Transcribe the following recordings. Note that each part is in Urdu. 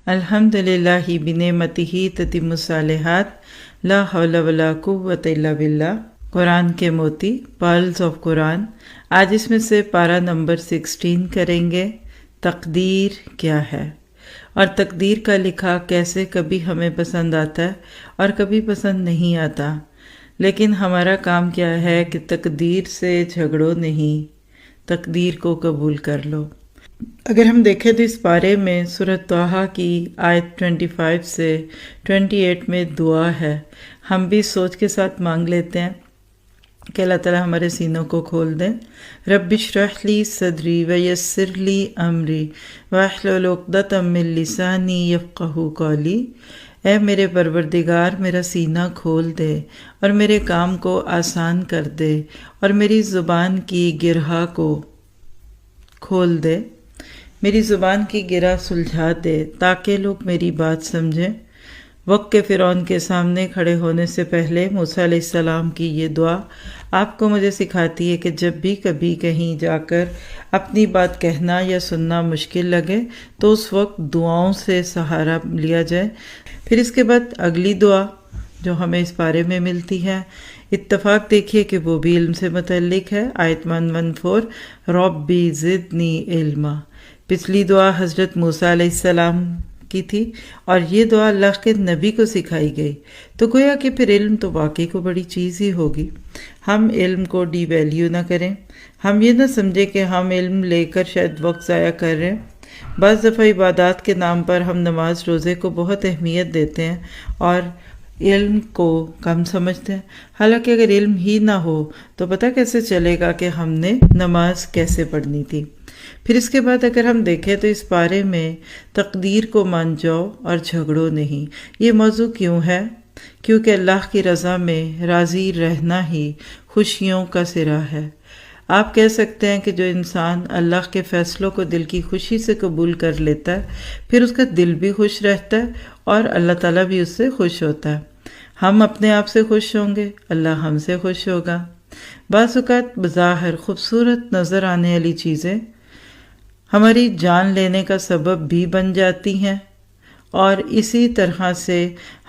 الحمدللہ بنعمتہ تتم الصالحات لا حول ولا قوۃ الا باللہ۔ قرآن کے موتی، پرلز آف قرآن۔ آج اس میں سے پارہ نمبر 16 کریں گے، تقدیر کیا ہے اور تقدیر کا لکھا کیسے کبھی ہمیں پسند آتا ہے اور کبھی پسند نہیں آتا، لیکن ہمارا کام کیا ہے کہ تقدیر سے جھگڑو نہیں، تقدیر کو قبول کر لو۔ اگر ہم دیکھیں تو اس پارے میں سورۃ طٰہٰ کی آیت 25 سے 28 میں دعا ہے۔ ہم بھی سوچ کے ساتھ مانگ لیتے ہیں کہ اللہ تعالیٰ ہمارے سینوں کو کھول دیں۔ رب اشرح لی صدری ویسر لی امری واحلل عقدۃ من لسانی یفقہوا قولی۔ اے میرے پروردگار، میرا سینہ کھول دے اور میرے کام کو آسان کر دے اور میری زبان کی گرہ کو کھول دے، میری زبان کی گرہ سلجھا دے تاکہ لوگ میری بات سمجھیں۔ وقت کے فرعون کے سامنے کھڑے ہونے سے پہلے موسیٰ علیہ السلام کی یہ دعا آپ کو مجھے سکھاتی ہے کہ جب بھی کبھی کہیں جا کر اپنی بات کہنا یا سننا مشکل لگے تو اس وقت دعاؤں سے سہارا لیا جائے۔ پھر اس کے بعد اگلی دعا جو ہمیں اس بارے میں ملتی ہے، اتفاق دیکھیے کہ وہ بھی علم سے متعلق ہے۔ آیت 114 ربی زدنی علما۔ پچھلی دعا حضرت موسیٰ علیہ السلام کی تھی اور یہ دعا اللہ کے نبی کو سکھائی گئی، تو گویا کہ پھر علم تو واقعی کو بڑی چیز ہی ہوگی۔ ہم علم کو ڈی ویلیو نہ کریں، ہم یہ نہ سمجھیں کہ ہم علم لے کر شاید وقت ضائع کر رہے ہیں۔ بعض دفعہ عبادات کے نام پر ہم نماز روزے کو بہت اہمیت دیتے ہیں اور علم کو کم سمجھتے ہیں، حالانکہ اگر علم ہی نہ ہو تو پتہ کیسے چلے گا کہ ہم نے نماز کیسے پڑھنی تھی۔ پھر اس کے بعد اگر ہم دیکھیں تو اس بارے میں تقدیر کو مان جاؤ اور جھگڑو نہیں۔ یہ موضوع کیوں ہے؟ کیونکہ اللہ کی رضا میں راضی رہنا ہی خوشیوں کا سرا ہے۔ آپ کہہ سکتے ہیں کہ جو انسان اللہ کے فیصلوں کو دل کی خوشی سے قبول کر لیتا ہے پھر اس کا دل بھی خوش رہتا ہے اور اللہ تعالیٰ بھی اس سے خوش ہوتا ہے۔ ہم اپنے آپ سے خوش ہوں گے، اللہ ہم سے خوش ہوگا۔ بعض اوقات بظاہر خوبصورت نظر آنے والی چیزیں ہماری جان لینے کا سبب بھی بن جاتی ہیں، اور اسی طرح سے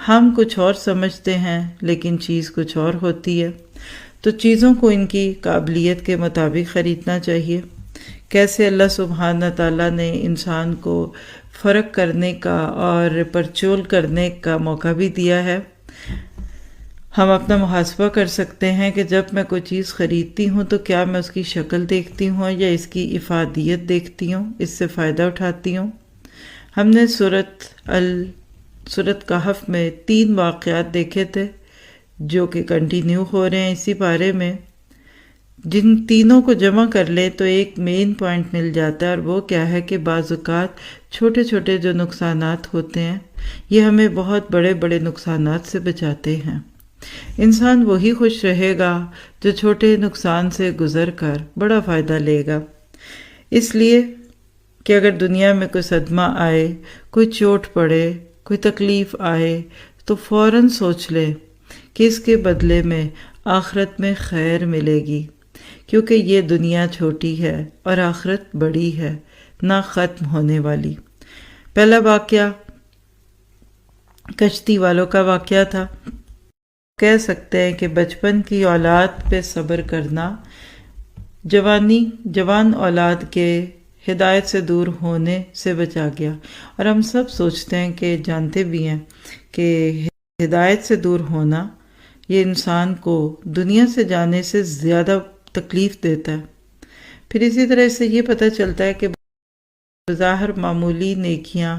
ہم کچھ اور سمجھتے ہیں لیکن چیز کچھ اور ہوتی ہے۔ تو چیزوں کو ان کی قابلیت کے مطابق خریدنا چاہیے۔ کیسے اللہ سبحانہ تعالیٰ نے انسان کو فرق کرنے کا اور پرچول کرنے کا موقع بھی دیا ہے۔ ہم اپنا محاسبہ کر سکتے ہیں کہ جب میں کوئی چیز خریدتی ہوں تو کیا میں اس کی شکل دیکھتی ہوں یا اس کی افادیت دیکھتی ہوں، اس سے فائدہ اٹھاتی ہوں۔ ہم نے سورۃ کہف میں 3 واقعات دیکھے تھے جو کہ کنٹینیو ہو رہے ہیں اسی بارے میں۔ جن تینوں کو جمع کر لیں تو ایک مین پوائنٹ مل جاتا ہے، اور وہ کیا ہے کہ بعض اوقات چھوٹے چھوٹے جو نقصانات ہوتے ہیں یہ ہمیں بہت بڑے بڑے نقصانات سے بچاتے ہیں۔ انسان وہی خوش رہے گا جو چھوٹے نقصان سے گزر کر بڑا فائدہ لے گا۔ اس لیے کہ اگر دنیا میں کوئی صدمہ آئے، کوئی چوٹ پڑے، کوئی تکلیف آئے تو فوراً سوچ لے کہ اس کے بدلے میں آخرت میں خیر ملے گی، کیونکہ یہ دنیا چھوٹی ہے اور آخرت بڑی ہے، نہ ختم ہونے والی۔ پہلا واقعہ کشتی والوں کا واقعہ تھا۔ کہہ سکتے ہیں کہ بچپن کی اولاد پہ صبر کرنا جوان اولاد کے ہدایت سے دور ہونے سے بچا گیا، اور ہم سب سوچتے ہیں کہ جانتے بھی ہیں کہ ہدایت سے دور ہونا یہ انسان کو دنیا سے جانے سے زیادہ تکلیف دیتا ہے۔ پھر اسی طرح سے یہ پتہ چلتا ہے کہ بظاہر معمولی نیکیاں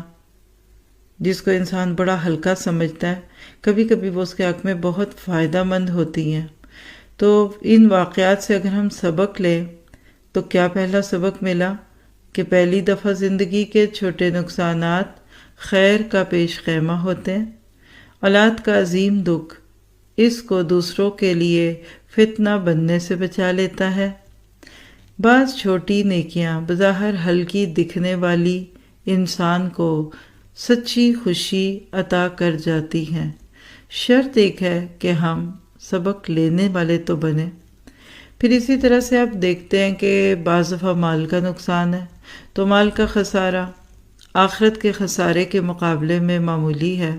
جس کو انسان بڑا ہلکا سمجھتا ہے، کبھی کبھی وہ اس کے حق میں بہت فائدہ مند ہوتی ہیں۔ تو ان واقعات سے اگر ہم سبق لیں تو کیا پہلا سبق ملا کہ پہلی دفعہ زندگی کے چھوٹے نقصانات خیر کا پیش خیمہ ہوتے ہیں۔ اولاد کا عظیم دکھ اس کو دوسروں کے لیے فتنہ بننے سے بچا لیتا ہے۔ بعض چھوٹی نیکیاں بظاہر ہلکی دکھنے والی انسان کو سچی خوشی عطا کر جاتی ہیں۔ شرط ایک ہے کہ ہم سبق لینے والے تو بنیں۔ پھر اسی طرح سے آپ دیکھتے ہیں کہ بعض دفعہ مال کا نقصان ہے تو مال کا خسارہ آخرت کے خسارے کے مقابلے میں معمولی ہے،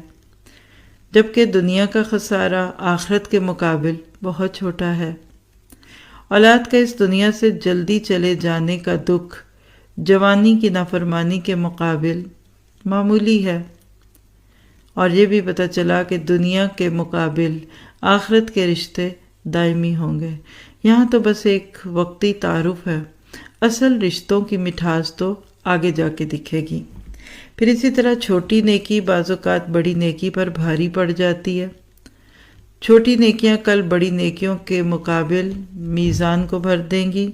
جبکہ دنیا کا خسارہ آخرت کے مقابل بہت چھوٹا ہے۔ اولاد کا اس دنیا سے جلدی چلے جانے کا دکھ جوانی کی نافرمانی کے مقابل معمولی ہے، اور یہ بھی پتہ چلا کہ دنیا کے مقابل آخرت کے رشتے دائمی ہوں گے۔ یہاں تو بس ایک وقتی تعارف ہے، اصل رشتوں کی مٹھاس تو آگے جا کے دکھے گی۔ پھر اسی طرح چھوٹی نیکی بعض اوقات بڑی نیکی پر بھاری پڑ جاتی ہے۔ چھوٹی نیکیاں کل بڑی نیکیوں کے مقابل میزان کو بھر دیں گی۔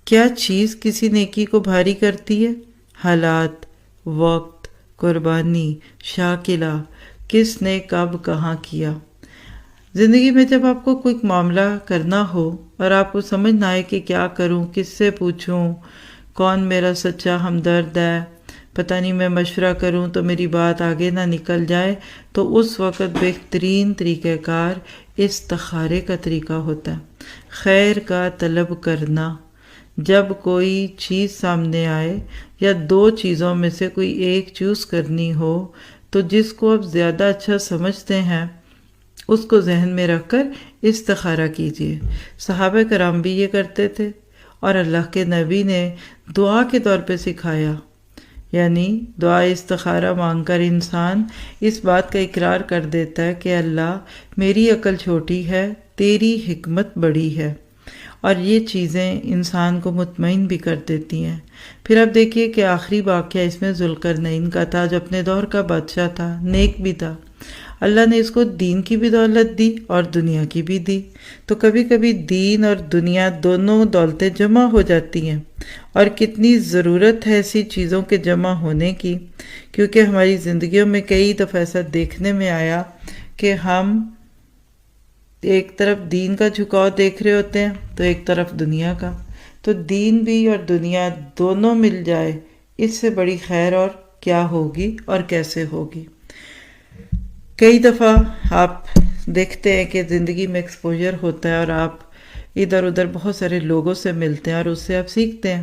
کیا چیز کسی نیکی کو بھاری کرتی ہے؟ حالات، وقت، قربانی، شاکلہ، کس نے کب کہاں کیا۔ زندگی میں جب آپ کو کوئی معاملہ کرنا ہو اور آپ کو سمجھ نہ آئے کہ کیا کروں، کس سے پوچھوں، کون میرا سچا ہمدرد ہے، پتہ نہیں میں مشورہ کروں تو میری بات آگے نہ نکل جائے، تو اس وقت بہترین طریقہ کار استخارے کا طریقہ ہوتا ہے، خیر کا طلب کرنا۔ جب کوئی چیز سامنے آئے یا دو چیزوں میں سے کوئی ایک چوز کرنی ہو تو جس کو آپ زیادہ اچھا سمجھتے ہیں اس کو ذہن میں رکھ کر استخارہ کیجیے۔ صحابہ کرام بھی یہ کرتے تھے اور اللہ کے نبی نے دعا کے طور پہ سکھایا، یعنی دعا استخارہ مانگ کر انسان اس بات کا اقرار کر دیتا ہے کہ اللہ میری عقل چھوٹی ہے، تیری حکمت بڑی ہے، اور یہ چیزیں انسان کو مطمئن بھی کر دیتی ہیں۔ پھر اب دیکھیے کہ آخری واقعہ اس میں ذوالقرنین کا تھا، جو اپنے دور کا بادشاہ تھا، نیک بھی تھا۔ اللہ نے اس کو دین کی بھی دولت دی اور دنیا کی بھی دی۔ تو کبھی کبھی دین اور دنیا دونوں دولتیں جمع ہو جاتی ہیں، اور کتنی ضرورت ہے ایسی چیزوں کے جمع ہونے کی، کیونکہ ہماری زندگیوں میں کئی دفعہ ایسا دیکھنے میں آیا کہ ہم ایک طرف دین کا جھکاؤ دیکھ رہے ہوتے ہیں تو ایک طرف دنیا کا، تو دین بھی اور دنیا دونوں مل جائے، اس سے بڑی خیر اور کیا ہوگی اور کیسے ہوگی۔ کئی دفعہ آپ دیکھتے ہیں کہ زندگی میں ایکسپوجر ہوتا ہے اور آپ ادھر ادھر بہت سارے لوگوں سے ملتے ہیں اور اس سے آپ سیکھتے ہیں۔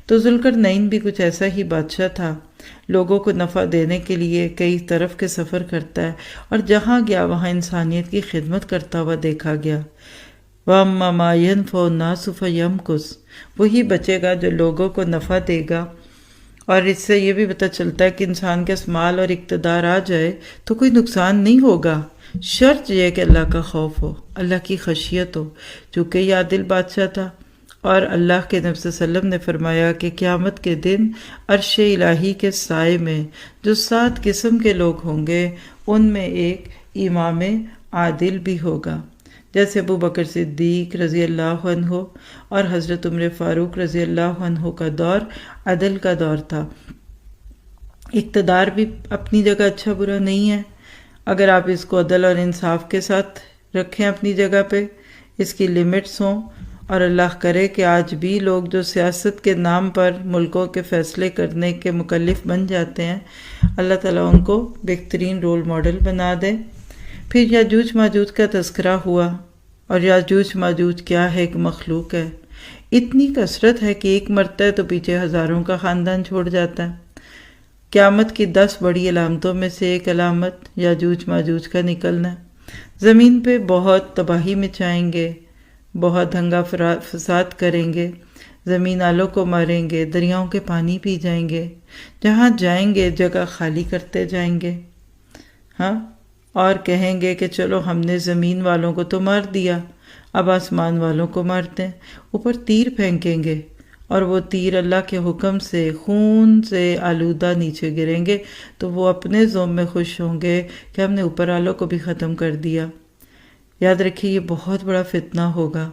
تو ذوالقرنین بھی کچھ ایسا ہی بادشاہ تھا، لوگوں کو نفع دینے کے لیے کئی طرف کے سفر کرتا ہے، اور جہاں گیا وہاں انسانیت کی خدمت کرتا ہوا دیکھا گیا۔ وَأَمَّا مَا يَنْفَعُ النَّاسَ فَيَمْكُثْ، وہی بچے گا جو لوگوں کو نفع دے گا۔ اور اس سے یہ بھی پتہ چلتا ہے کہ انسان کے مال اور اقتدار آ جائے تو کوئی نقصان نہیں ہوگا، شرط یہ کہ اللہ کا خوف ہو، اللہ کی خشیت ہو، چونکہ یہ عادل بادشاہ تھا۔ اور اللہ کے نبی صلی اللہ علیہ وسلم نے فرمایا کہ قیامت کے دن عرش الہی کے سائے میں جو 7 قسم کے لوگ ہوں گے ان میں ایک امام عادل بھی ہوگا، جیسے ابو بکر صدیق رضی اللہ عنہ اور حضرت عمر فاروق رضی اللہ عنہ کا دور عدل کا دور تھا۔ اقتدار بھی اپنی جگہ اچھا برا نہیں ہے، اگر آپ اس کو عدل اور انصاف کے ساتھ رکھیں اپنی جگہ پہ، اس کی لیمٹس ہوں، اور اللہ کرے کہ آج بھی لوگ جو سیاست کے نام پر ملکوں کے فیصلے کرنے کے مکلف بن جاتے ہیں، اللہ تعالیٰ ان کو بہترین رول ماڈل بنا دے۔ پھر یاجوج ماجوج کا تذکرہ ہوا، اور یاجوج ماجوج کیا ہے؟ ایک مخلوق ہے، اتنی کثرت ہے کہ ایک مرتا ہے تو پیچھے ہزاروں کا خاندان چھوڑ جاتا ہے۔ قیامت کی 10 بڑی علامتوں میں سے ایک علامت یاجوج ماجوج کا نکلنا ہے۔ زمین پہ بہت تباہی مچائیں گے، بہت دنگا فساد کریں گے، زمین آلوں کو ماریں گے، دریاؤں کے پانی پی جائیں گے، جہاں جائیں گے جگہ خالی کرتے جائیں گے، ہاں، اور کہیں گے کہ چلو ہم نے زمین والوں کو تو مار دیا، اب آسمان والوں کو مارتے ہیں، اوپر تیر پھینکیں گے، اور وہ تیر اللہ کے حکم سے خون سے آلودہ نیچے گریں گے، تو وہ اپنے زوم میں خوش ہوں گے کہ ہم نے اوپر والوں کو بھی ختم کر دیا۔ یاد رکھیے یہ بہت بڑا فتنہ ہوگا۔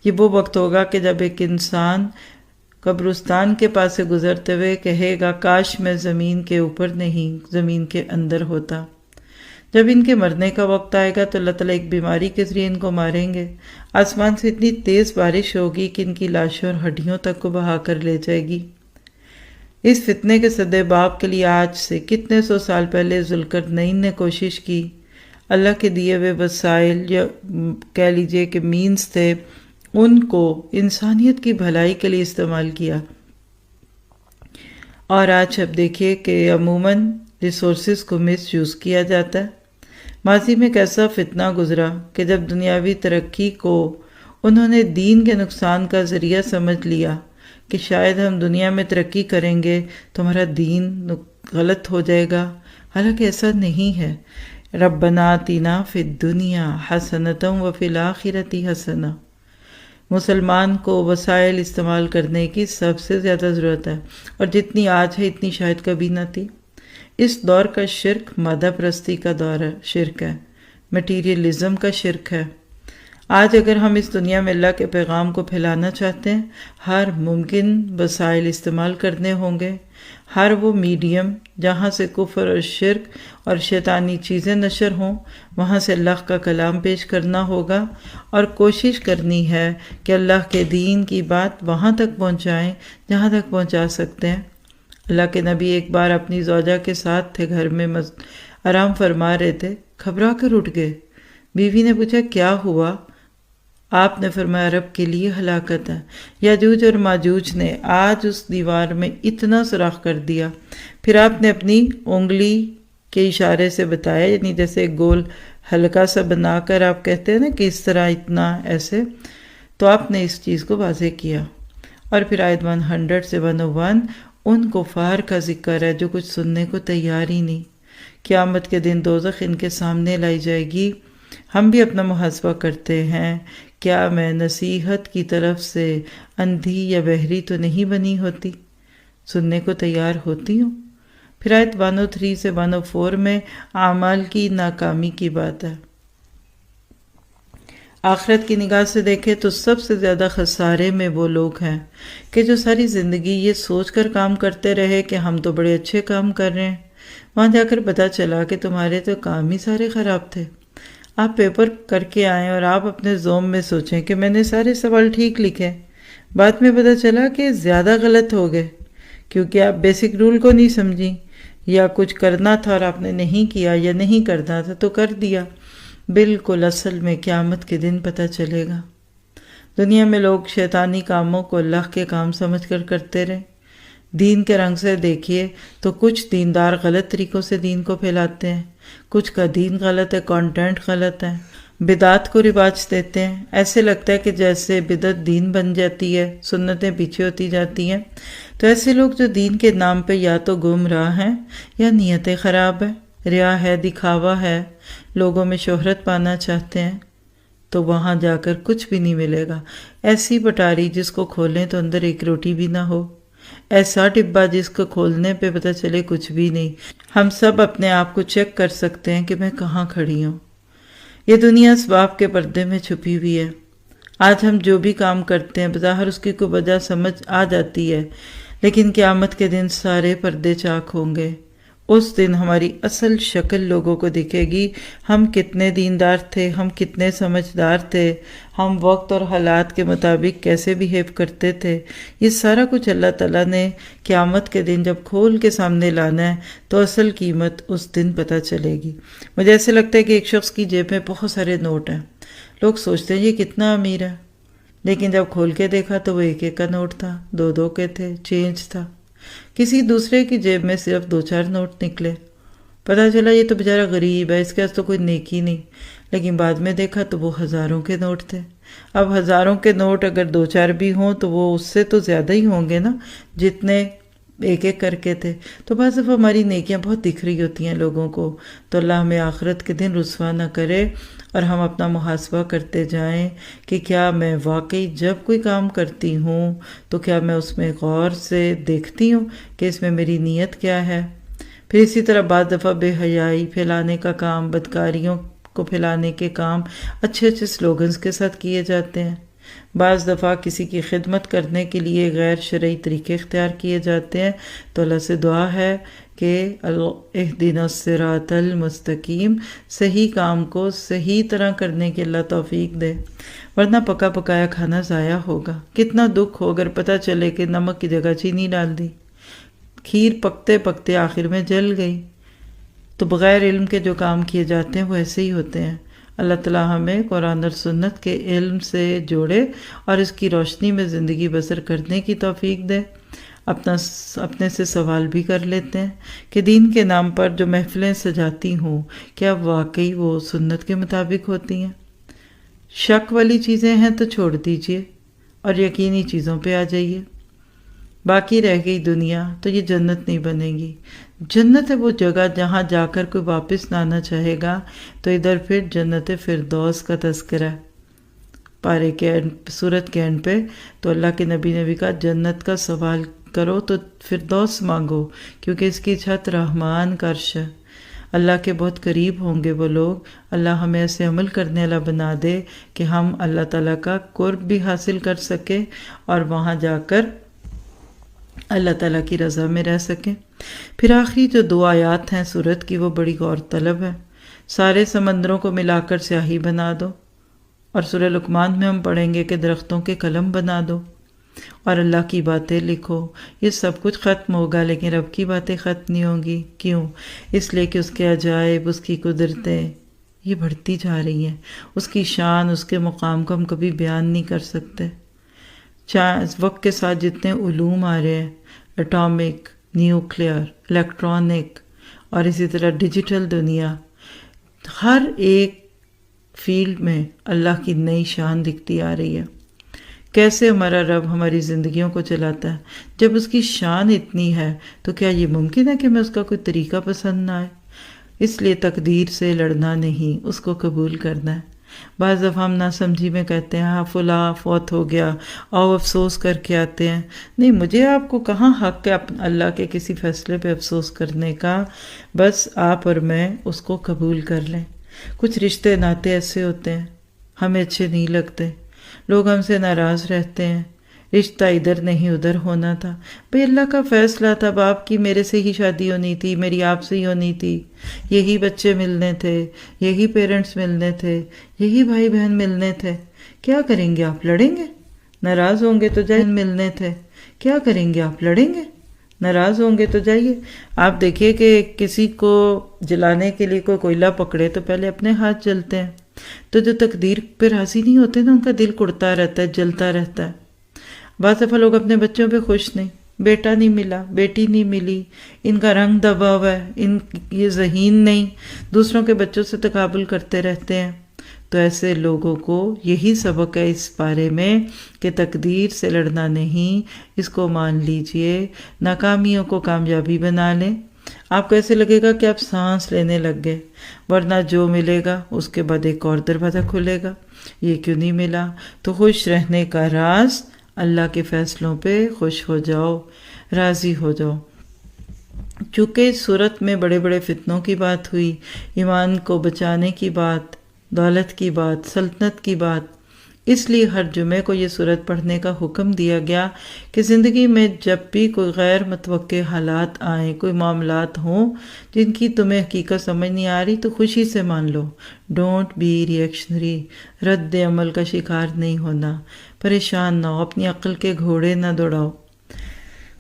یہ وہ وقت ہوگا کہ جب ایک انسان قبرستان کے پاس سے گزرتے ہوئے کہے گا کاش میں زمین کے اوپر نہیں، زمین کے اندر ہوتا۔ جب ان کے مرنے کا وقت آئے گا تو اللہ تعالیٰ ایک بیماری کے ذریعے ان کو ماریں گے، آسمان سے اتنی تیز بارش ہوگی کہ ان کی لاشوں اور ہڈیوں تک کو بہا کر لے جائے گی۔ اس فتنے کے سدباب کے لیے آج سے کتنے سو سال پہلے ذوالقرنین نے کوشش کی، اللہ کے دیے ہوئے وسائل یا کہہ لیجئے کہ مینز تھے، ان کو انسانیت کی بھلائی کے لیے استعمال کیا۔ اور آج اب دیکھیے کہ عموماً ریسورسز کو مس یوز کیا جاتا ہے۔ ماضی میں کیسا فتنہ گزرا کہ جب دنیاوی ترقی کو انہوں نے دین کے نقصان کا ذریعہ سمجھ لیا کہ شاید ہم دنیا میں ترقی کریں گے تو ہمارا دین غلط ہو جائے گا، حالانکہ ایسا نہیں ہے۔ ربنا آتنا فی الدنیا حسنۃ وفی الآخرۃ حسنہ۔ مسلمان کو وسائل استعمال کرنے کی سب سے زیادہ ضرورت ہے، اور جتنی آج ہے اتنی شاید کبھی نہ تھی۔ اس دور کا شرک مادہ پرستی کا دور ہے، شرک ہے، مٹیریلزم کا شرک ہے۔ آج اگر ہم اس دنیا میں اللہ کے پیغام کو پھیلانا چاہتے ہیں، ہر ممکن وسائل استعمال کرنے ہوں گے، ہر وہ میڈیم جہاں سے کفر اور شرک اور شیطانی چیزیں نشر ہوں وہاں سے اللہ کا کلام پیش کرنا ہوگا، اور کوشش کرنی ہے کہ اللہ کے دین کی بات وہاں تک پہنچائیں جہاں تک پہنچا سکتے ہیں۔ اللہ کے نبی ایک بار اپنی زوجہ کے ساتھ تھے، گھر میں آرام فرما رہے تھے، گھبرا کر اٹھ گئے۔ بیوی نے پوچھا کیا ہوا؟ آپ نے فرمایا عرب کے لیے ہلاکت ہے، یاجوج اور ماجوج نے آج اس دیوار میں اتنا سوراخ کر دیا۔ پھر آپ نے اپنی انگلی کے اشارے سے بتایا، یعنی جیسے گول ہلکا سا بنا کر آپ کہتے ہیں نا کہ اس طرح اتنا ایسے، تو آپ نے اس چیز کو واضح کیا۔ اور پھر آیت 100 سے 101 ان کفار کا ذکر ہے جو کچھ سننے کو تیار ہی نہیں۔ قیامت کے دن دوزخ ان کے سامنے لائی جائے گی۔ ہم بھی اپنا محاسبہ کرتے ہیں، کیا میں نصیحت کی طرف سے اندھی یا بہری تو نہیں بنی ہوتی؟ سننے کو تیار ہوتی ہوں۔ پھر آیت 103 سے 104 میں اعمال کی ناکامی کی بات ہے۔ آخرت کی نگاہ سے دیکھیں تو سب سے زیادہ خسارے میں وہ لوگ ہیں کہ جو ساری زندگی یہ سوچ کر کام کرتے رہے کہ ہم تو بڑے اچھے کام کر رہے ہیں، وہاں جا کر پتہ چلا کہ تمہارے تو کام ہی سارے خراب تھے۔ آپ پیپر کر کے آئیں اور آپ اپنے زوم میں سوچیں کہ میں نے سارے سوال ٹھیک لکھے، بعد میں پتہ چلا کہ زیادہ غلط ہو گئے کیونکہ آپ بیسک رول کو نہیں سمجھی، یا کچھ کرنا تھا اور آپ نے نہیں کیا، یا نہیں کرنا تھا تو کر دیا۔ بالکل اصل میں قیامت کے دن پتہ چلے گا۔ دنیا میں لوگ شیطانی کاموں کو اللہ کے کام سمجھ کر کرتے رہے۔ دین کے رنگ سے دیکھیے تو کچھ دیندار غلط طریقوں سے دین کو پھیلاتے ہیں، کچھ کا دین غلط ہے، کانٹینٹ غلط ہے، بدعت کو رواج دیتے ہیں۔ ایسے لگتا ہے کہ جیسے بدعت دین بن جاتی ہے، سنتیں پیچھے ہوتی جاتی ہیں۔ تو ایسے لوگ جو دین کے نام پہ یا تو گمراہ ہیں یا نیتیں خراب ہیں، ریا ہے، دکھاوا ہے، لوگوں میں شہرت پانا چاہتے ہیں، تو وہاں جا کر کچھ بھی نہیں ملے گا۔ ایسی پٹاری جس کو کھولیں تو اندر ایک روٹی بھی نہ ہو، ایسا ڈبہ جس کو کھولنے پہ پتہ چلے کچھ بھی نہیں۔ ہم سب اپنے آپ کو چیک کر سکتے ہیں کہ میں کہاں کھڑی ہوں۔ یہ دنیا اسباب کے پردے میں چھپی ہوئی ہے۔ آج ہم جو بھی کام کرتے ہیں بظاہر اس کی کوئی وجہ سمجھ آ جاتی ہے، لیکن قیامت کے دن سارے پردے چاک ہوں گے۔ اس دن ہماری اصل شکل لوگوں کو دکھے گی، ہم کتنے دیندار تھے، ہم کتنے سمجھدار تھے، ہم وقت اور حالات کے مطابق کیسے بیہیو کرتے تھے۔ یہ سارا کچھ اللہ تعالیٰ نے قیامت کے دن جب کھول کے سامنے لانا ہے تو اصل قیمت اس دن پتہ چلے گی۔ مجھے ایسے لگتا ہے کہ ایک شخص کی جیب میں بہت سارے نوٹ ہیں، لوگ سوچتے ہیں یہ کتنا امیر ہے، لیکن جب کھول کے دیکھا تو وہ ایک ایک کا نوٹ تھا، دو دو کے تھے، چینج تھا۔ کسی دوسرے کی جیب میں صرف 2-4 نوٹ نکلے، پتہ چلا یہ تو بیچارہ غریب ہے، اس کے پاس تو کوئی نیکی نہیں، لیکن بعد میں دیکھا تو وہ ہزاروں کے نوٹ تھے۔ اب ہزاروں کے نوٹ اگر 2-4 بھی ہوں تو وہ اس سے تو زیادہ ہی ہوں گے نا جتنے ایک ایک کر کے تھے۔ تو بعض دفعہ ہماری نیکیاں بہت دکھ رہی ہوتی ہیں لوگوں کو، تو اللہ ہمیں آخرت کے دن رسوا نہ کرے، اور ہم اپنا محاسبہ کرتے جائیں کہ کیا میں واقعی جب کوئی کام کرتی ہوں تو کیا میں اس میں غور سے دیکھتی ہوں کہ اس میں میری نیت کیا ہے۔ پھر اسی طرح بعض دفعہ بے حیائی پھیلانے کا کام، بدکاریوں کو پھیلانے کے کام اچھے اچھے سلوگنز کے ساتھ کیے جاتے ہیں۔ بعض دفعہ کسی کی خدمت کرنے کے لیے غیر شرعی طریقے اختیار کیے جاتے ہیں، تو اللہ سے دعا ہے کہ اہدنا الصراط المستقیم، صحیح کام کو صحیح طرح کرنے کی اللہ توفیق دے، ورنہ پکا پکایا کھانا ضائع ہوگا۔ کتنا دکھ ہو اگر پتہ چلے کہ نمک کی جگہ چینی ڈال دی، کھیر پکتے پکتے آخر میں جل گئی۔ تو بغیر علم کے جو کام کیے جاتے ہیں وہ ایسے ہی ہوتے ہیں۔ اللہ تعالیٰ ہمیں قرآن اور سنت کے علم سے جوڑے اور اس کی روشنی میں زندگی بسر کرنے کی توفیق دے۔ اپنے سے سوال بھی کر لیتے ہیں کہ دین کے نام پر جو محفلیں سجاتی ہوں کیا واقعی وہ سنت کے مطابق ہوتی ہیں؟ شک والی چیزیں ہیں تو چھوڑ دیجئے اور یقینی چیزوں پہ آ جائیے۔ باقی رہ گئی دنیا تو یہ جنت نہیں بنے گی۔ جنت ہے وہ جگہ جہاں جا کر کوئی واپس نہ آنا چاہے گا، تو ادھر پھر جنت فردوس کا تذکرہ ہے پارے کے سورت کے اینڈ پہ۔ تو اللہ کے نبی نے بھی کہا جنت کا سوال کرو تو فردوس مانگو، کیونکہ اس کی چھت رحمان کا عرش ہے۔ اللہ کے بہت قریب ہوں گے وہ لوگ۔ اللہ ہمیں ایسے عمل کرنے والا بنا دے کہ ہم اللہ تعالیٰ کا قرب بھی حاصل کر سکیں اور وہاں جا کر اللہ تعالیٰ کی رضا میں رہ سکیں۔ پھر آخری جو 2 آیات ہیں سورت کی وہ بڑی غور طلب ہے۔ سارے سمندروں کو ملا کر سیاہی بنا دو، اور سورہ لقمان میں ہم پڑھیں گے کہ درختوں کے قلم بنا دو اور اللہ کی باتیں لکھو۔ یہ سب کچھ ختم ہوگا لیکن رب کی باتیں ختم نہیں ہوں گی۔ کیوں؟ اس لیے کہ اس کے عجائب، اس کی قدرتیں یہ بڑھتی جا رہی ہیں۔ اس کی شان، اس کے مقام کو ہم کبھی بیان نہیں کر سکتے۔ وقت کے ساتھ جتنے علوم آ رہے ہیں، اٹامک، نیوکلیئر، الیکٹرانک اور اسی طرح ڈیجیٹل دنیا، ہر ایک فیلڈ میں اللہ کی نئی شان دکھتی آ رہی ہے۔ کیسے ہمارا رب ہماری زندگیوں کو چلاتا ہے؟ جب اس کی شان اتنی ہے تو کیا یہ ممکن ہے کہ ہمیں اس کا کوئی طریقہ پسند نہ آئے؟ اس لیے تقدیر سے لڑنا نہیں، اس کو قبول کرنا ہے۔ بعض دفعہ ہم نہ سمجھی میں کہتے ہیں ہاں فلاں فوت ہو گیا، آؤ افسوس کر کے آتے ہیں۔ نہیں، مجھے آپ کو کہاں حق ہے اللہ کے کسی فیصلے پہ افسوس کرنے کا؟ بس آپ اور میں اس کو قبول کر لیں۔ کچھ رشتے ناتے ایسے ہوتے ہیں ہمیں اچھے نہیں لگتے، لوگ ہم سے ناراض رہتے ہیں، رشتہ ادھر نہیں ادھر ہونا تھا۔ بھئی اللہ کا فیصلہ تھا، باپ کی میرے سے ہی شادی ہونی تھی، میری آپ سے ہی ہونی تھی، یہی بچے ملنے تھے، یہی پیرنٹس ملنے تھے، یہی بھائی بہن ملنے تھے۔ کیا کریں گے آپ؟ لڑیں گے؟ ناراض ہوں گے تو جائیں ملنے تھے۔ کیا کریں گے آپ؟ لڑیں گے؟ ناراض ہوں گے تو جائیے۔ آپ دیکھیے کہ کسی کو جلانے کے لیے کوئی کوئلہ پکڑے تو پہلے اپنے ہاتھ جلتے ہیں، تو جو تقدیر پہ راضی نہیں ہوتے نا ان کا دل کڑتا رہتا ہے، جلتا رہتا ہے۔ بعض دفعہ لوگ اپنے بچوں پہ خوش نہیں، بیٹا نہیں ملا، بیٹی نہیں ملی، ان کا رنگ دبا ہوا ہے، یہ ذہین نہیں، دوسروں کے بچوں سے تقابل کرتے رہتے ہیں۔ تو ایسے لوگوں کو یہی سبق ہے اس بارے میں کہ تقدیر سے لڑنا نہیں، اس کو مان لیجئے، ناکامیوں کو کامیابی بنا لیں۔ آپ کو ایسے لگے گا کہ آپ سانس لینے لگ گئے، ورنہ جو ملے گا اس کے بعد ایک اور دروازہ کھلے گا، یہ کیوں نہیں ملا؟ تو خوش رہنے کا راز اللہ کے فیصلوں پہ خوش ہو جاؤ، راضی ہو جاؤ۔ چونکہ اس صورت میں بڑے بڑے فتنوں کی بات ہوئی، ایمان کو بچانے کی بات، دولت کی بات، سلطنت کی بات، اس لیے ہر جمعے کو یہ صورت پڑھنے کا حکم دیا گیا کہ زندگی میں جب بھی کوئی غیر متوقع حالات آئیں، کوئی معاملات ہوں جن کی تمہیں حقیقت سمجھ نہیں آ رہی، تو خوشی سے مان لو۔ ڈونٹ بی ریئیکشنری، رد عمل کا شکار نہیں ہونا، پریشان نہ ہو، اپنی عقل کے گھوڑے نہ دوڑاؤ۔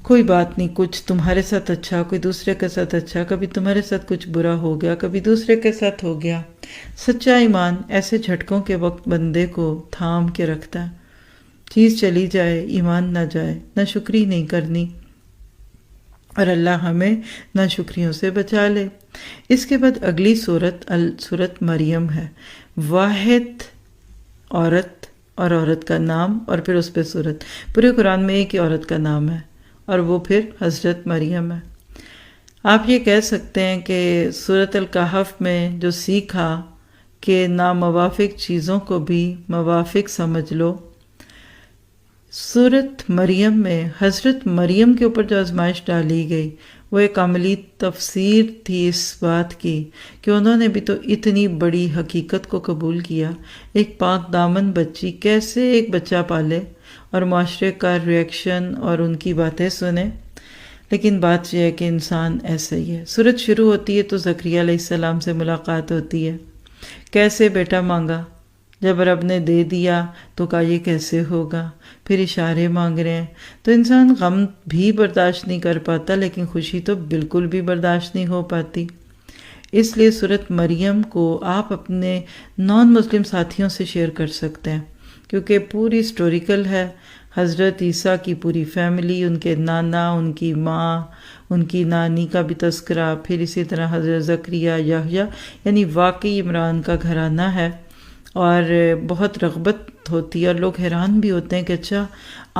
کوئی بات نہیں، کچھ تمہارے ساتھ اچھا، کوئی دوسرے کے ساتھ اچھا، کبھی تمہارے ساتھ کچھ برا ہو گیا، کبھی دوسرے کے ساتھ ہو گیا۔ سچا ایمان ایسے جھٹکوں کے وقت بندے کو تھام کے رکھتا ہے۔ چیز چلی جائے، ایمان نہ جائے، نہ شکری نہیں کرنی، اور اللہ ہمیں نہ شکریوں سے بچا لے۔ اس کے بعد اگلی سورت مریم ہے، واحد عورت اور عورت کا نام، اور پھر اس پہ سورت۔ پورے قرآن میں ایک ہی عورت کا نام ہے اور وہ پھر حضرت مریم ہے۔ آپ یہ کہہ سکتے ہیں کہ سورۃ الکہف میں جو سیکھا کہ ناموافق چیزوں کو بھی موافق سمجھ لو، سورۃ مریم میں حضرت مریم کے اوپر جو آزمائش ڈالی گئی وہ ایک عملی تفسیر تھی اس بات کی کہ انہوں نے بھی تو اتنی بڑی حقیقت کو قبول کیا۔ ایک پاک دامن بچی کیسے ایک بچہ پالے اور معاشرے کا ریئیکشن اور ان کی باتیں سنے؟ لیکن بات یہ ہے کہ انسان ایسا ہی ہے۔ سورت شروع ہوتی ہے تو زکریا علیہ السلام سے ملاقات ہوتی ہے۔ کیسے بیٹا مانگا؟ جب رب نے دے دیا تو کہا یہ کیسے ہوگا؟ پھر اشارے مانگ رہے ہیں، تو انسان غم بھی برداشت نہیں کر پاتا، لیکن خوشی تو بالکل بھی برداشت نہیں ہو پاتی۔ اس لیے سورت مریم کو آپ اپنے نان مسلم ساتھیوں سے شیئر کر سکتے ہیں، کیونکہ پوری ہسٹوریکل ہے، حضرت عیسیٰ کی پوری فیملی، ان کے نانا، ان کی ماں، ان کی نانی کا بھی تذکرہ، پھر اسی طرح حضرت زکریا، یحییٰ، یعنی واقعی عمران کا گھرانہ ہے، اور بہت رغبت ہوتی ہے، اور لوگ حیران بھی ہوتے ہیں کہ اچھا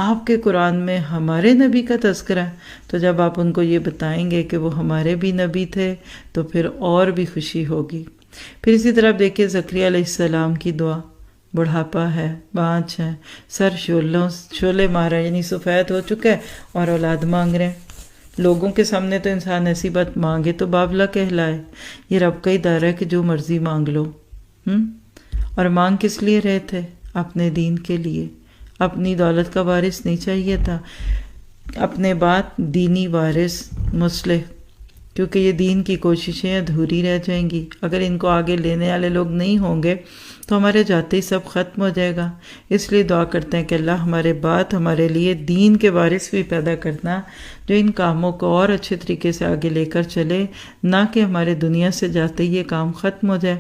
آپ کے قرآن میں ہمارے نبی کا تذکرہ ہے۔ تو جب آپ ان کو یہ بتائیں گے کہ وہ ہمارے بھی نبی تھے تو پھر اور بھی خوشی ہوگی۔ پھر اسی طرح دیکھیے زکریا علیہ السلام کی دعا، بڑھاپا ہے، بانچ ہے، سر شعلے مار رہے ہیں، یعنی سفید ہو چکا ہے اور اولاد مانگ رہے ہیں۔ لوگوں کے سامنے تو انسان ایسی بات مانگے تو بابلا کہلائے، یہ رب کا ادارہ ہے کہ جو مرضی مانگ لو۔ اور مانگ کس لیے رہے تھے؟ اپنے دین کے لیے، اپنی دولت کا وارث نہیں چاہیے تھا، اپنے بعد دینی وارث مصلح، کیونکہ یہ دین کی کوششیں ادھوری رہ جائیں گی۔ اگر ان کو آگے لینے والے لوگ نہیں ہوں گے تو ہمارے جاتے ہی سب ختم ہو جائے گا۔ اس لیے دعا کرتے ہیں کہ اللہ ہمارے بعد ہمارے لیے دین کے وارث بھی پیدا کرنا، جو ان کاموں کو اور اچھے طریقے سے آگے لے کر چلے، نہ کہ ہمارے دنیا سے جاتے ہی یہ کام ختم ہو جائے۔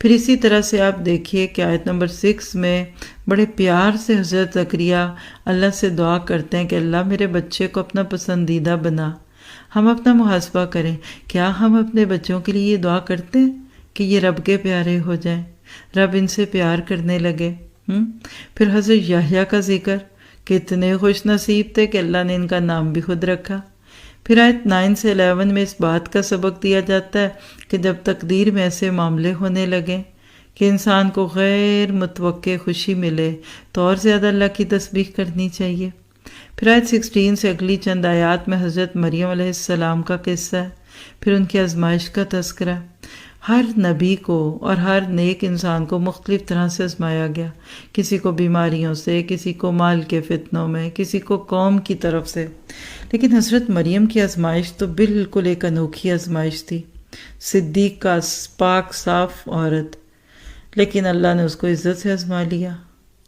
پھر اسی طرح سے آپ دیکھیے کہ آیت نمبر 6 میں بڑے پیار سے حضرت زکریا اللہ سے دعا کرتے ہیں کہ اللہ میرے بچے کو اپنا پسندیدہ بنا۔ ہم اپنا محاسبہ کریں، کیا ہم اپنے بچوں کے لیے یہ دعا کرتے ہیں کہ یہ رب کے پیارے ہو جائیں، رب ان سے پیار کرنے لگے؟ پھر حضرت یحییٰ کا ذکر، کتنے خوش نصیب تھے کہ اللہ نے ان کا نام بھی خود رکھا۔ پھر آیت 9 سے 11 میں اس بات کا سبق دیا جاتا ہے کہ جب تقدیر میں ایسے معاملے ہونے لگیں کہ انسان کو غیر متوقع خوشی ملے تو اور زیادہ اللہ کی تسبیح کرنی چاہیے۔ پھر آیت 16 سے اگلی چند آیات میں حضرت مریم علیہ السلام کا قصہ ہے، پھر ان کی آزمائش کا تذکرہ۔ ہر نبی کو اور ہر نیک انسان کو مختلف طرح سے آزمایا گیا، کسی کو بیماریوں سے، کسی کو مال کے فتنوں میں، کسی کو قوم کی طرف سے، لیکن حضرت مریم کی آزمائش تو بالکل ایک انوکھی آزمائش تھی۔ صدیق کا پاک صاف عورت، لیکن اللہ نے اس کو عزت سے آزما لیا۔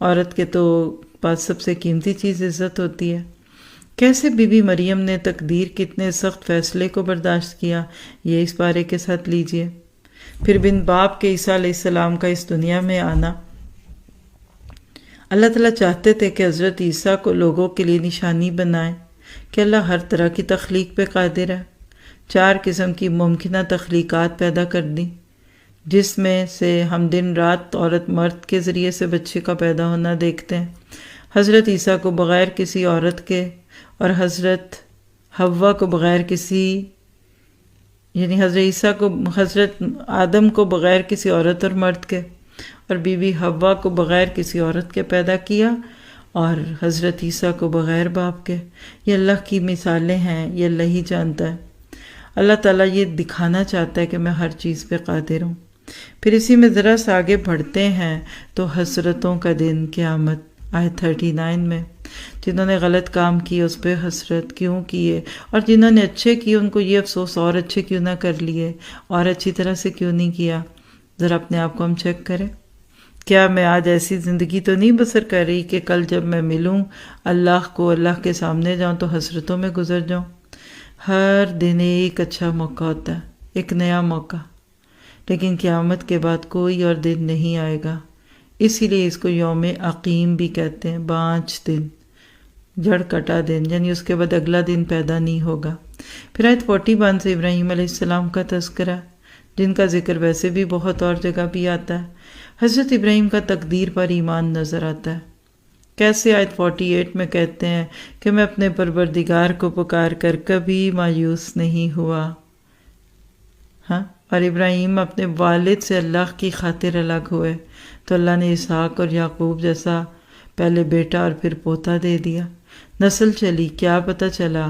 عورت کے تو پاس سب سے قیمتی چیز عزت ہوتی ہے۔ کیسے بی بی مریم نے تقدیر کے اتنے سخت فیصلے کو برداشت کیا، یہ اس بارے کے ساتھ لیجئے۔ پھر بن باپ کے عیسیٰ علیہ السلام کا اس دنیا میں آنا، اللہ تعالیٰ چاہتے تھے کہ حضرت عیسیٰ کو لوگوں کے لیے نشانی بنائیں کہ اللہ ہر طرح کی تخلیق پہ قادر ہے۔ 4 قسم کی ممکنہ تخلیقات پیدا کر دیں، جس میں سے ہم دن رات عورت مرد کے ذریعے سے بچے کا پیدا ہونا دیکھتے ہیں۔ حضرت عیسیٰ کو بغیر کسی عورت کے، اور حضرت حوا کو بغیر کسی، یعنی حضرت عیسیٰ کو، حضرت آدم کو بغیر کسی عورت اور مرد کے، اور بی بی حوا کو بغیر کسی عورت کے پیدا کیا، اور حضرت عیسیٰ کو بغیر باپ کے۔ یہ اللہ کی مثالیں ہیں، یہ اللہ ہی جانتا ہے۔ اللہ تعالیٰ یہ دکھانا چاہتا ہے کہ میں ہر چیز پہ قادر ہوں۔ پھر اسی میں ذرا سا آگے بڑھتے ہیں تو حسرتوں کا دن قیامت، آیت 39 میں، جنہوں نے غلط کام کیے اس پہ حسرت کیوں کیے، اور جنہوں نے اچھے کیے ان کو یہ افسوس اور اچھے کیوں نہ کر لیے، اور اچھی طرح سے کیوں نہیں کیا۔ ذرا اپنے آپ کو ہم چیک کریں، کیا میں آج ایسی زندگی تو نہیں بسر کر رہی کہ کل جب میں ملوں اللہ کو، اللہ کے سامنے جاؤں تو حسرتوں میں گزر جاؤں؟ ہر دن ایک اچھا موقع ہوتا ہے، ایک نیا موقع، لیکن قیامت کے بعد کوئی اور دن نہیں آئے گا۔ اسی لیے اس کو یوم عقیم بھی کہتے ہیں، بانچ دن، جڑ کٹا دن، یعنی اس کے بعد اگلا دن پیدا نہیں ہوگا۔ پھر آیت 41 سے ابراہیم علیہ السلام کا تذکرہ، جن کا ذکر ویسے بھی بہت اور جگہ بھی آتا ہے۔ حضرت ابراہیم کا تقدیر پر ایمان نظر آتا ہے، کیسے آیت 48 میں کہتے ہیں کہ میں اپنے پروردگار کو پکار کر کبھی مایوس نہیں ہوا۔ اور ابراہیم اپنے والد سے اللہ کی خاطر الگ ہوئے تو اللہ نے اسحاق اور یعقوب جیسا پہلے بیٹا اور پھر پوتا دے دیا۔ نسل چلی، کیا پتہ چلا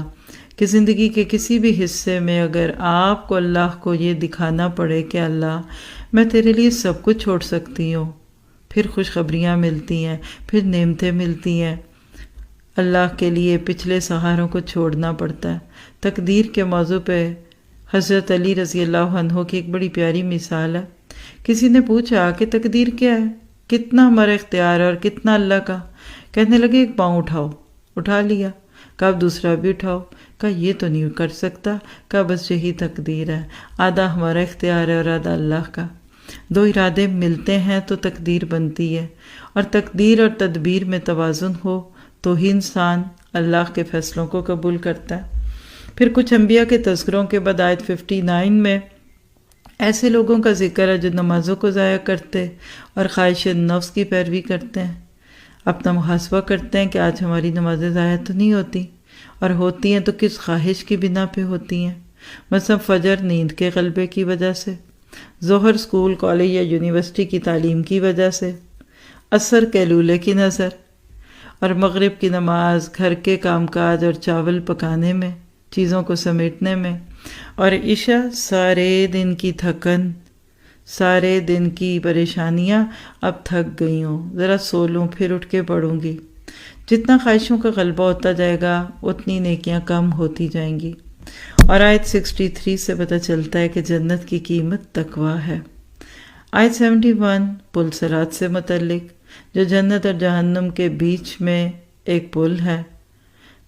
کہ زندگی کے کسی بھی حصے میں اگر آپ کو اللہ کو یہ دکھانا پڑے کہ اللہ میں تیرے لیے سب کچھ چھوڑ سکتی ہوں، پھر خوشخبریاں ملتی ہیں، پھر نعمتیں ملتی ہیں۔ اللہ کے لیے پچھلے سہاروں کو چھوڑنا پڑتا ہے۔ تقدیر کے موضوع پہ حضرت علی رضی اللہ عنہ کی ایک بڑی پیاری مثال ہے۔ کسی نے پوچھا کہ تقدیر کیا ہے، کتنا ہمارا اختیار ہے اور کتنا اللہ کا؟ کہنے لگے ایک پاؤں اٹھاؤ، اٹھا لیا۔ کہا دوسرا بھی اٹھاؤ، کہا یہ تو نہیں کر سکتا، کہا بس یہی تقدیر ہے، آدھا ہمارا اختیار ہے اور آدھا اللہ کا۔ دو ارادے ملتے ہیں تو تقدیر بنتی ہے، اور تقدیر اور تدبیر میں توازن ہو تو ہی انسان اللہ کے فیصلوں کو قبول کرتا ہے۔ پھر کچھ انبیاء کے تذکروں کے بعد آیت 59 میں ایسے لوگوں کا ذکر ہے جو نمازوں کو ضائع کرتے اور خواہش نفس کی پیروی کرتے ہیں، اپنا محاسبہ کرتے ہیں کہ آج ہماری نمازیں ضائع تو نہیں ہوتی، اور ہوتی ہیں تو کس خواہش کی بنا پہ ہوتی ہیں، مثلا فجر نیند کے غلبے کی وجہ سے، ظہر اسکول کالج یا یونیورسٹی کی تعلیم کی وجہ سے، عصر قیلولے کی نظر، اور مغرب کی نماز گھر کے کام کاج اور چاول پکانے میں، چیزوں کو سمیٹنے میں، اور عشاء سارے دن کی تھکن، سارے دن کی پریشانیاں، اب تھک گئی ہوں، ذرا سو لوں پھر اٹھ کے پڑھوں گی۔ جتنا خواہشوں کا غلبہ ہوتا جائے گا اتنی نیکیاں کم ہوتی جائیں گی۔ اور آیت 63 سے پتہ چلتا ہے کہ جنت کی قیمت تقویٰ ہے۔ آیت 71 پل صراط سے متعلق، جو جنت اور جہنم کے بیچ میں ایک پل ہے۔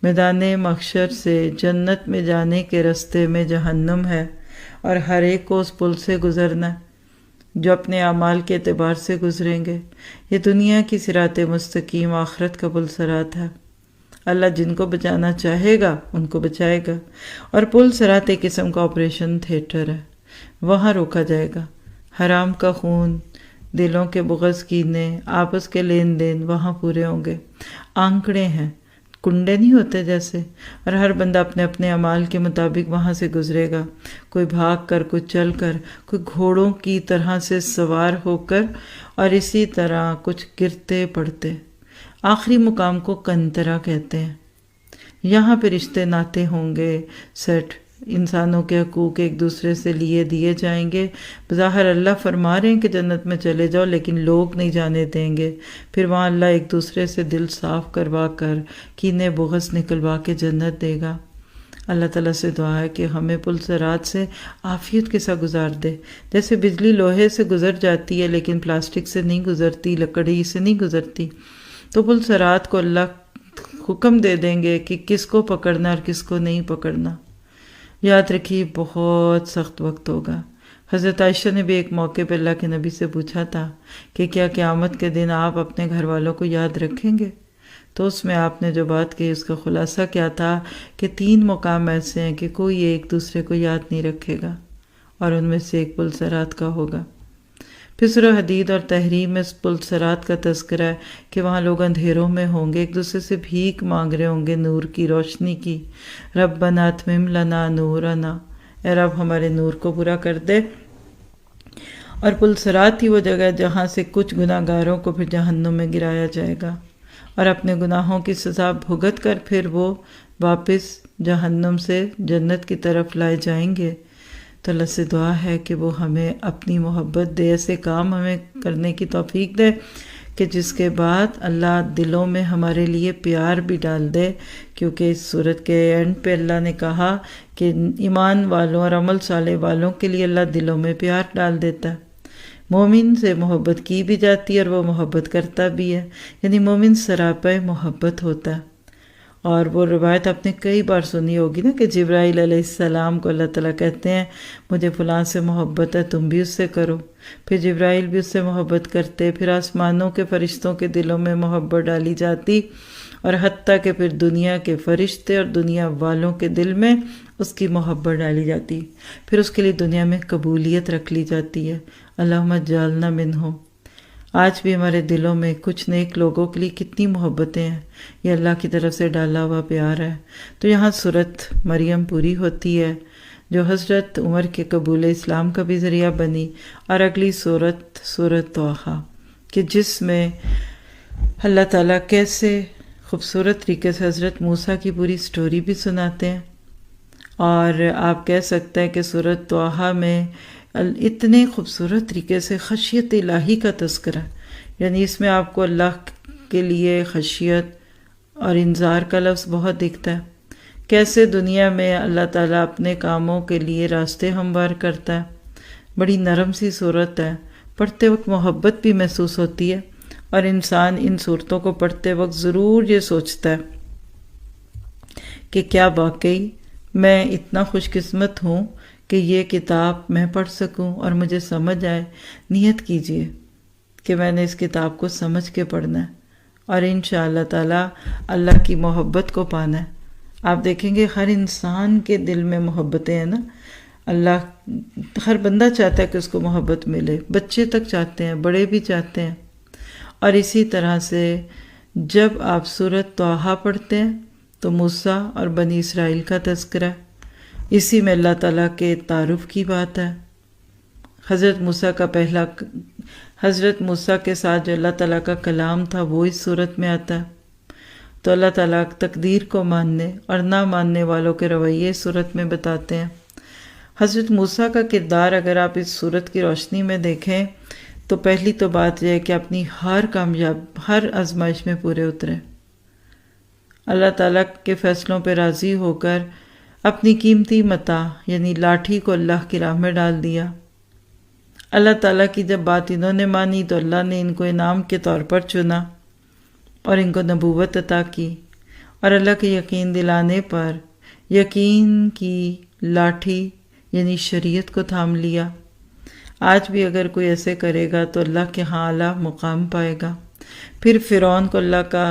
میدان محشر سے جنت میں جانے کے راستے میں جہنم ہے، اور ہر ایک کو اس پل سے گزرنا ہے، جو اپنے اعمال کے اعتبار سے گزریں گے۔ یہ دنیا کی صراط مستقیم، آخرت کا پل صراط ہے۔ اللہ جن کو بچانا چاہے گا ان کو بچائے گا، اور پل صراط ایک قسم کا آپریشن تھیٹر ہے، وہاں روکا جائے گا۔ حرام کا خون، دلوں کے بغض کینے، آپس کے لین دین وہاں پورے ہوں گے۔ آنکڑے ہیں، کنڈے نہیں ہوتے جیسے، اور ہر بندہ اپنے اپنے اعمال کے مطابق وہاں سے گزرے گا، کوئی بھاگ کر، کوئی چل کر، کوئی گھوڑوں کی طرح سے سوار ہو کر، اور اسی طرح کچھ گرتے پڑتے۔ آخری مقام کو کنترا کہتے ہیں۔ یہاں پہ رشتے ناتے ہوں گے سیٹ، انسانوں کے حقوق ایک دوسرے سے دیے جائیں گے۔ بظاہر اللہ فرما رہے ہیں کہ جنت میں چلے جاؤ، لیکن لوگ نہیں جانے دیں گے۔ پھر وہاں اللہ ایک دوسرے سے دل صاف کروا کر، کینے بغض نکلوا کے جنت دے گا۔ اللہ تعالیٰ سے دعا ہے کہ ہمیں پل صراط سے عافیت کے ساتھ گزار دے۔ جیسے بجلی لوہے سے گزر جاتی ہے لیکن پلاسٹک سے نہیں گزرتی، لکڑی سے نہیں گزرتی، تو پل صراط کو اللہ حکم دے دیں گے کہ کس کو پکڑنا اور کس کو نہیں پکڑنا۔ یاد رکھیے بہت سخت وقت ہوگا۔ حضرت عائشہ نے بھی ایک موقع پہ اللہ کے نبی سے پوچھا تھا کہ کیا قیامت کے دن آپ اپنے گھر والوں کو یاد رکھیں گے؟ تو اس میں آپ نے جو بات کہی اس کا خلاصہ کیا تھا کہ 3 مقام ایسے ہیں کہ کوئی ایک دوسرے کو یاد نہیں رکھے گا، اور ان میں سے ایک پل صراط کا ہوگا۔ پھر سورہ حدید اور تحریم میں پل صراط کا تذکرہ ہے کہ وہاں لوگ اندھیروں میں ہوں گے، ایک دوسرے سے بھیک مانگ رہے ہوں گے نور کی، روشنی کی۔ ربنا اتمم لنا نورنا، اے رب ہمارے نور کو پورا کر دے۔ اور پل صراط ہی وہ جگہ ہے جہاں سے کچھ گناہ گاروں کو پھر جہنم میں گرایا جائے گا، اور اپنے گناہوں کی سزا بھگت کر پھر وہ واپس جہنم سے جنت کی طرف لائے جائیں گے۔ تو اللہ سے دعا ہے کہ وہ ہمیں اپنی محبت دے، ایسے کام ہمیں کرنے کی توفیق دے کہ جس کے بعد اللہ دلوں میں ہمارے لیے پیار بھی ڈال دے، کیونکہ اس صورت کے اینڈ پہ اللہ نے کہا کہ ایمان والوں اور عمل صالح والوں کے لیے اللہ دلوں میں پیار ڈال دیتا ہے۔ مومن سے محبت کی بھی جاتی ہے اور وہ محبت کرتا بھی ہے، یعنی مومن سراپا محبت ہوتا ہے۔ اور وہ روایت آپ نے کئی بار سنی ہوگی نا کہ جبرائیل علیہ السلام کو اللہ تعالیٰ کہتے ہیں مجھے فلاں سے محبت ہے، تم بھی اس سے کرو۔ پھر جبرائیل بھی اس سے محبت کرتے، پھر آسمانوں کے فرشتوں کے دلوں میں محبت ڈالی جاتی، اور حتیٰ کہ پھر دنیا کے فرشتے اور دنیا والوں کے دل میں اس کی محبت ڈالی جاتی، پھر اس کے لیے دنیا میں قبولیت رکھ لی جاتی ہے۔ اللہم اجعلنا منہم۔ آج بھی ہمارے دلوں میں کچھ نیک لوگوں کے لیے کتنی محبتیں ہیں، یہ اللہ کی طرف سے ڈالا ہوا پیار ہے۔ تو یہاں سورت مریم پوری ہوتی ہے جو حضرت عمر کے قبول اسلام کا بھی ذریعہ بنی، اور اگلی سورت طٰہٰ کہ جس میں اللہ تعالیٰ کیسے خوبصورت طریقے سے حضرت موسیٰ کی پوری سٹوری بھی سناتے ہیں۔ اور آپ کہہ سکتے ہیں کہ سورت طٰہٰ میں اتنے خوبصورت طریقے سے خشیت الہی کا تذکرہ، یعنی اس میں آپ کو اللہ کے لیے خشیت اور انذار کا لفظ بہت دکھتا ہے، کیسے دنیا میں اللہ تعالیٰ اپنے کاموں کے لیے راستے ہموار کرتا ہے۔ بڑی نرم سی صورت ہے، پڑھتے وقت محبت بھی محسوس ہوتی ہے، اور انسان ان صورتوں کو پڑھتے وقت ضرور یہ سوچتا ہے کہ کیا واقعی میں اتنا خوش قسمت ہوں کہ یہ کتاب میں پڑھ سکوں اور مجھے سمجھ آئے، نیت کیجئے کہ میں نے اس کتاب کو سمجھ کے پڑھنا ہے اور انشاءاللہ تعالی اللہ کی محبت کو پانا ہے۔ آپ دیکھیں گے ہر انسان کے دل میں محبتیں ہیں نا، اللہ ہر بندہ چاہتا ہے کہ اس کو محبت ملے، بچے تک چاہتے ہیں، بڑے بھی چاہتے ہیں۔ اور اسی طرح سے جب آپ سورۃ طٰہٰ پڑھتے ہیں تو موسیٰ اور بنی اسرائیل کا تذکرہ ہے، اسی میں اللہ تعالیٰ کے تعارف کی بات ہے۔ حضرت موسیٰ کے ساتھ جو اللہ تعالیٰ کا کلام تھا وہ اس صورت میں آتا ہے، تو اللہ تعالیٰ تقدیر کو ماننے اور نہ ماننے والوں کے رویے اس صورت میں بتاتے ہیں۔ حضرت موسیٰ کا کردار اگر آپ اس صورت کی روشنی میں دیکھیں تو پہلی تو بات یہ ہے کہ اپنی ہر آزمائش میں پورے اترے، اللہ تعالیٰ کے فیصلوں پہ راضی ہو کر اپنی قیمتی متاع یعنی لاٹھی کو اللہ کی راہ میں ڈال دیا۔ اللہ تعالیٰ کی جب بات انہوں نے مانی تو اللہ نے ان کو انعام کے طور پر چنا اور ان کو نبوت عطا کی، اور اللہ کے یقین دلانے پر یقین کی لاٹھی یعنی شریعت کو تھام لیا۔ آج بھی اگر کوئی ایسے کرے گا تو اللہ کے ہاں اعلیٰ مقام پائے گا۔ پھر فرعون کو اللہ کا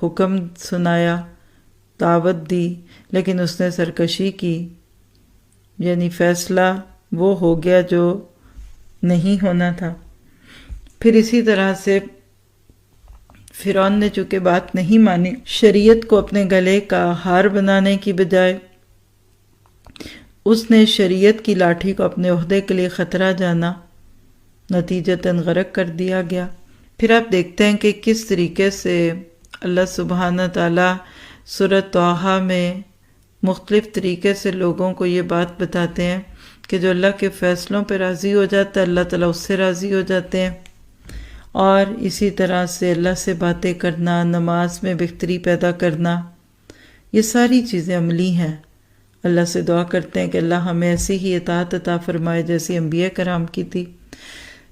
حکم سنایا، دعوت دی، لیکن اس نے سرکشی کی، یعنی فیصلہ وہ ہو گیا جو نہیں ہونا تھا۔ پھر اسی طرح سے فرعون نے چونکہ بات نہیں مانی، شریعت کو اپنے گلے کا ہار بنانے کی بجائے اس نے شریعت کی لاٹھی کو اپنے عہدے کے لیے خطرہ جانا، نتیجتاً غرق کر دیا گیا۔ پھر آپ دیکھتے ہیں کہ کس طریقے سے اللہ سبحانہ تعالیٰ سورۃ طٰہٰ میں مختلف طریقے سے لوگوں کو یہ بات بتاتے ہیں کہ جو اللہ کے فیصلوں پہ راضی ہو جاتا ہے اللہ تعالیٰ اس سے راضی ہو جاتے ہیں۔ اور اسی طرح سے اللہ سے باتیں کرنا، نماز میں بہتری پیدا کرنا، یہ ساری چیزیں عملی ہیں۔ اللہ سے دعا کرتے ہیں کہ اللہ ہمیں ایسی ہی اطاعت عطا فرمائے جیسی انبیاء کرام کی تھی۔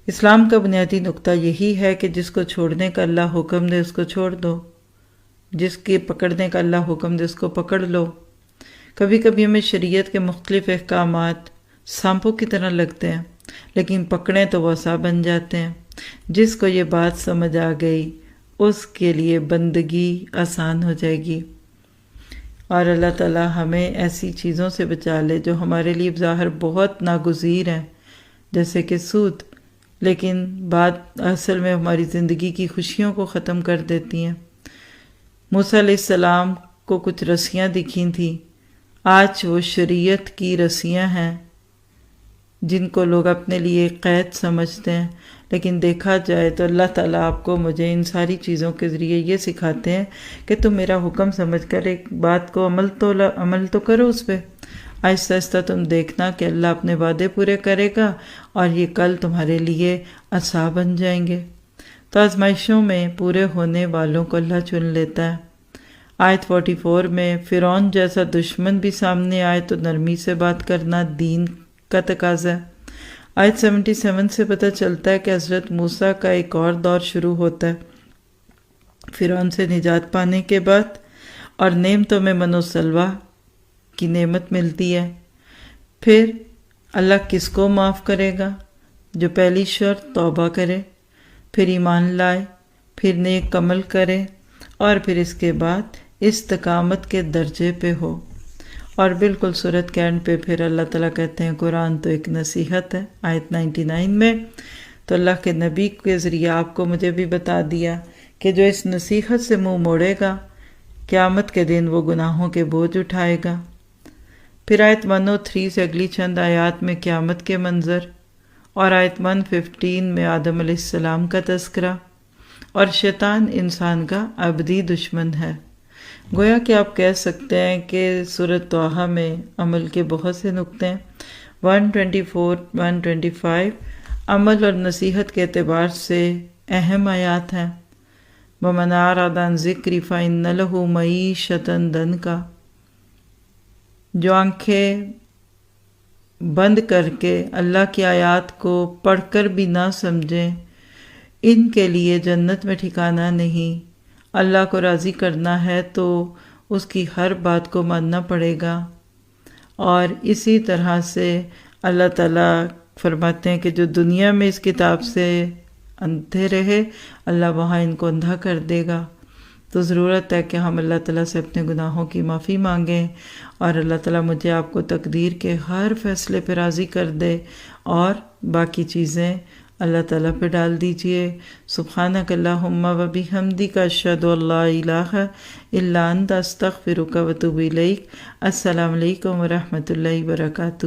اسلام کا بنیادی نقطہ یہی ہے کہ جس کو چھوڑنے کا اللہ حکم دے اس کو چھوڑ دو، جس کے پکڑنے کا اللہ حکم دے اس کو پکڑ لو۔ کبھی کبھی ہمیں شریعت کے مختلف احکامات سانپوں کی طرح لگتے ہیں، لیکن پکڑیں تو وہ عصا بن جاتے ہیں۔ جس کو یہ بات سمجھ آ گئی اس کے لیے بندگی آسان ہو جائے گی، اور اللہ تعالیٰ ہمیں ایسی چیزوں سے بچا لے جو ہمارے لیے ظاہر بہت ناگزیر ہیں، جیسے کہ سود، لیکن بات اصل میں ہماری زندگی کی خوشیوں کو ختم کر دیتی ہیں۔ موسیٰ علیہ السلام کو کچھ رسیاں دکھی تھیں، آج وہ شریعت کی رسیاں ہیں جن کو لوگ اپنے لیے قید سمجھتے ہیں، لیکن دیکھا جائے تو اللہ تعالیٰ آپ کو مجھے ان ساری چیزوں کے ذریعے یہ سکھاتے ہیں کہ تم میرا حکم سمجھ کر ایک بات کو عمل تو کرو اس پہ، آہستہ آہستہ تم دیکھنا کہ اللہ اپنے وعدے پورے کرے گا اور یہ کل تمہارے لیے عصا بن جائیں گے۔ تو آزمائشوں میں پورے ہونے والوں کو اللہ چن لیتا ہے۔ آیت 44 میں فرعون جیسا دشمن بھی سامنے آئے تو نرمی سے بات کرنا دین کا تقاضا ہے۔ آیت 77 سے پتہ چلتا ہے کہ حضرت موسیٰ کا ایک اور دور شروع ہوتا ہے فرعون سے نجات پانے کے بعد، اور نعمتوں میں من و سلوہ کی نعمت ملتی ہے۔ پھر اللہ کس کو معاف کرے گا؟ جو پہلی شرط توبہ کرے، پھر ایمان لائے، پھر نیک عمل کرے، اور پھر اس کے بعد استقامت کے درجے پہ ہو۔ اور بالکل سورت کے اینڈ پہ پھر اللہ تعالیٰ کہتے ہیں قرآن تو ایک نصیحت ہے، آیت 99 میں۔ تو اللہ کے نبی کے ذریعے آپ کو مجھے بھی بتا دیا کہ جو اس نصیحت سے منہ موڑے گا قیامت کے دن وہ گناہوں کے بوجھ اٹھائے گا۔ پھر آیت 103 سے اگلی چند آیات میں قیامت کے منظر، اور آیت 115 میں آدم علیہ السلام کا تذکرہ، اور شیطان انسان کا ابدی دشمن ہے۔ گویا کہ آپ کہہ سکتے ہیں کہ سورۃ طٰہٰ میں عمل کے بہت سے نقطے ہیں۔ 124 125 عمل اور نصیحت کے اعتبار سے اہم آیات ہیں۔ وَمَنْ أَعْرَضَ عَنْ ذِكْرِي فَإِنَّ لَهُ مَعِيشَةً ضَنْكًا، جو آنکھیں بند کر کے اللہ کی آیات کو پڑھ کر بھی نہ سمجھیں، ان کے لیے جنت میں ٹھکانہ نہیں۔ اللہ کو راضی کرنا ہے تو اس کی ہر بات کو ماننا پڑے گا، اور اسی طرح سے اللہ تعالیٰ فرماتے ہیں کہ جو دنیا میں اس کتاب سے اندھے رہے، اللہ وہاں ان کو اندھا کر دے گا۔ تو ضرورت ہے کہ ہم اللہ تعالیٰ سے اپنے گناہوں کی معافی مانگیں، اور اللہ تعالیٰ مجھے آپ کو تقدیر کے ہر فیصلے پہ راضی کر دے، اور باقی چیزیں اللہ تعالیٰ پہ ڈال دیجئے۔ سبحانک اللہم و بحمدک اشہد ان لا الہ الا انت استغفرک و اتوب الیک۔ السلام علیکم ورحمۃ اللہ وبرکاتہ۔